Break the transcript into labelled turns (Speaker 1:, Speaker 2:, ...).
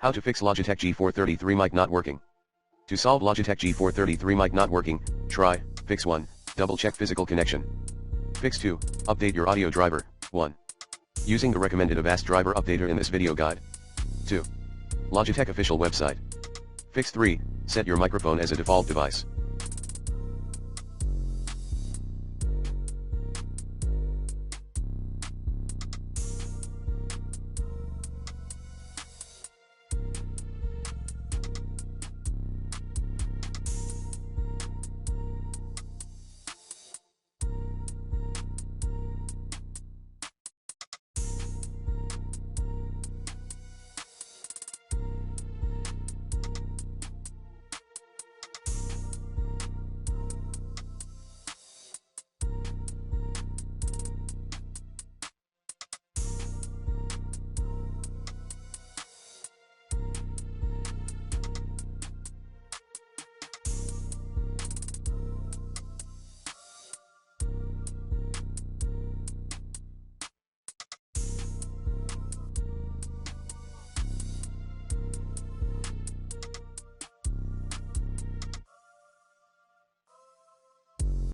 Speaker 1: How to fix Logitech G433 mic not working. To solve Logitech G433 mic not working, try, fix 1, double check physical connection. Fix 2, update your audio driver, 1. Using the recommended Avast driver updater in this video guide. 2. Logitech official website. Fix 3, set your microphone as a default device.